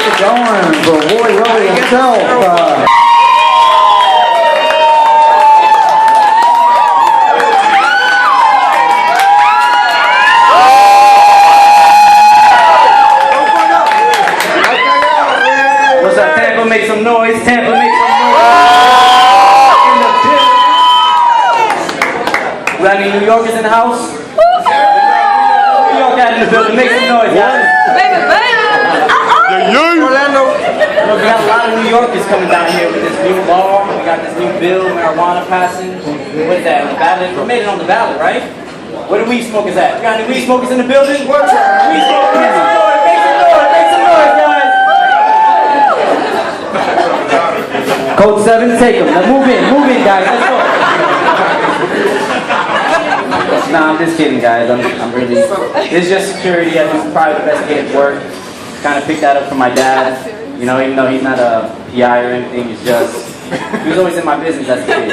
it going for Roy Roy himself. What's up, Tampa? Make some noise. Tampa, make some noise. In the building. We got any New Yorkers in the house? New York out in the building. Make some noise, guys. Orlando. We got a lot of New Yorkers coming down here with this new law. We got this new bill, marijuana passing. What's that? On the ballot? We made it on the ballot, right? Where the weed smokers at? We got any weed smokers in the building? Weed smokers. Make some noise. Make some noise. Make some noise, guys. Code 7, take them. Now move in, guys. Let's go. Nah, I'm just kidding, guys. I'm really. It's just security. I think private investigative work. Kind of picked that up from my dad. You know, even though he's not a PI or anything, he was always in my business as a kid.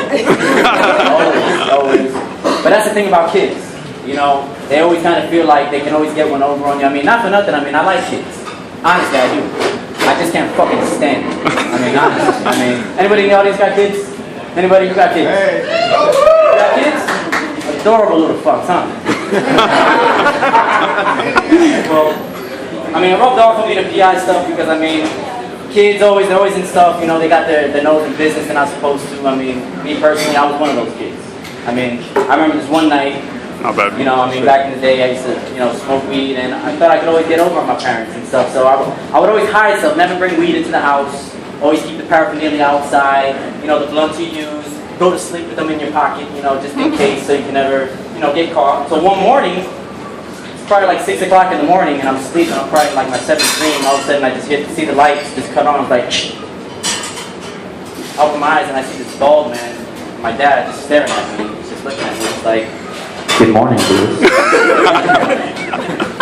always. But that's the thing about kids. You know, they always kind of feel like they can always get one over on you. I mean, not for nothing. I mean, I like kids. Honestly, I do. I just can't fucking stand it. I mean, honestly. I mean, anybody in the audience got kids? Anybody who got kids? Hey. You got kids? Adorable little fucks, huh? Well, I mean, it rubbed off on me the PI stuff because, I mean, kids they're always in stuff, you know, they got their nose in business they're not supposed to. I mean, me personally, I was one of those kids. I mean, I remember this one night, you know, I mean, back in the day, I used to, you know, smoke weed, and I thought I could always get over on my parents and stuff, so I would always hide stuff, never bring weed into the house, always keep the paraphernalia outside, you know, the blunts you use, go to sleep with them in your pocket, you know, just in case, so you can never, you know, get caught. So one morning, it's probably like 6 o'clock in the morning, and I'm sleeping, I'm probably in like my 7th dream, all of a sudden I just see the lights just cut on, I was like, I open my eyes and I see this bald man, my dad, just staring at me, he's just looking at me, it's like, good morning, dude.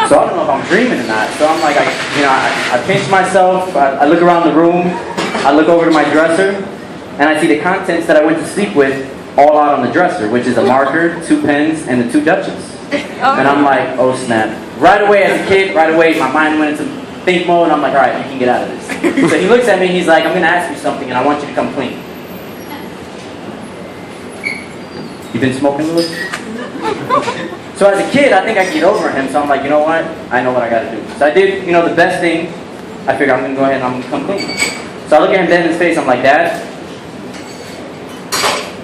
So I don't know if I'm dreaming or not. So I'm like, I pinch myself, I look around the room, I look over to my dresser, and I see the contents that I went to sleep with all out on the dresser, which is a marker, 2 pens, and the 2 Dutchess. And I'm like, oh snap. Right away as a kid, my mind went into think mode, and I'm like, alright, you can get out of this. So he looks at me, he's like, I'm going to ask you something, and I want you to come clean. You been smoking, Louis? So as a kid, I think I could get over him, so I'm like, you know what? I know what I gotta do. So I did, you know, the best thing. I figured I'm gonna go ahead and I'm gonna come clean. So I look at him dead in his face, I'm like, Dad,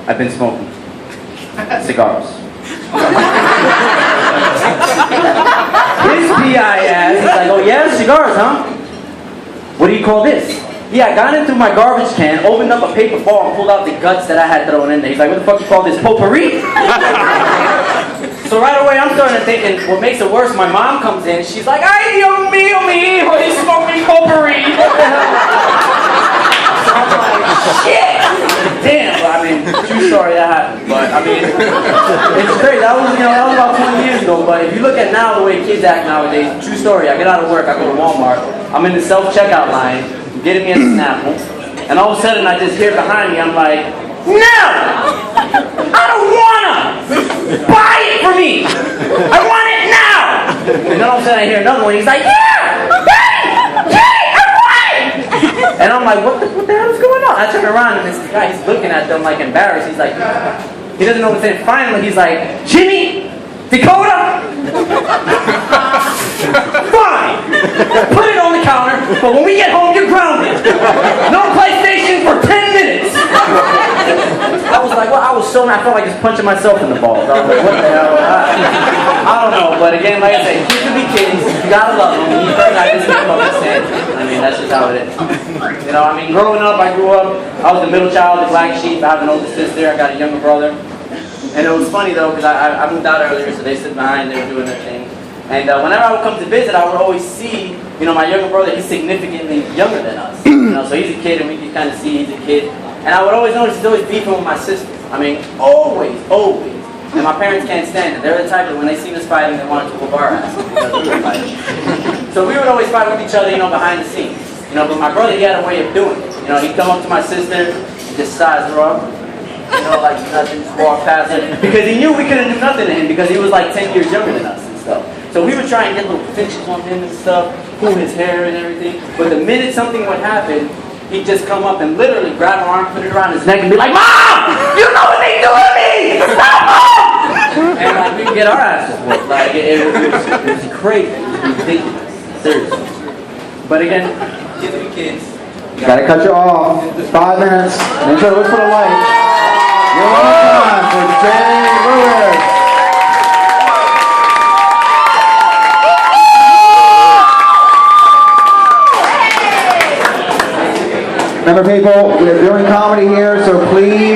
I've been smoking cigars. His PI ass, he's like, oh yeah, cigars, huh? What do you call this? Yeah, I got in through my garbage can, opened up a paper ball, and pulled out the guts that I had thrown in there. He's like, what the fuck you call this, potpourri? So right away, I'm starting to thinking, what makes it worse, my mom comes in, she's like, ay, Dios mío, mi hijo, he's smoking potpourri. So I'm like, shit! Damn, I mean, true story, that happened. But, I mean, it's crazy. That was about 20 years ago, but if you look at now the way kids act nowadays, true story, I get out of work, I go to Walmart, I'm in the self-checkout line, getting me a Snapple, and all of a sudden I just hear behind me, I'm like, no! I don't wanna! Buy it for me! I want it now! And then all of a sudden I hear another one, he's like, yeah! Hey! I want it! And I'm like, what the hell is going on? I turn around and this guy, he's looking at them like embarrassed, he's like, he doesn't know what to say. Finally he's like, Jimmy! Dakota! Fine! Put it on the counter, but when we get home, you're grounded. No PlayStation for 10 minutes. I was like, well, I was so mad. I felt like just punching myself in the balls. I was like, what the hell? I don't know, but again, like I said, kids can be kids. You gotta love them. You better not just make them understand. I mean, that's just how it is. You know, I mean, growing up, I grew up, I was the middle child, the black sheep. I have an older sister, I got a younger brother. And it was funny though, because I moved out earlier, so they sit behind, they were doing their thing. And whenever I would come to visit, I would always see, you know, my younger brother, he's significantly younger than us. You know, so he's a kid, and we could kind of see he's a kid. And I would always notice he's always beefing with my sister. I mean, always. And my parents can't stand it. They're the type that when they see us fighting, they want to whoop our ass because we were fighting. So we would always fight with each other, you know, behind the scenes. You know, but my brother, he had a way of doing it. You know, he'd come up to my sister, just size her up. You know, like nothing, just walk past him. Because he knew we couldn't do nothing to him because he was like 10 years younger than us and stuff. So we would try and get little pinches on him and stuff. pull his hair and everything. But the minute something would happen, he'd just come up and literally grab my arm, put it around his neck, and be like, "Mom, you know what they do to me? Stop, Mom!" And like we'd get our asses whooped. Like it was crazy. It was ridiculous. Seriously. But again, kids be kids. Gotta cut you off. 5 minutes. Make sure to look for the light. You're on for Jay Lewis. Remember, people, we're doing comedy here, so please.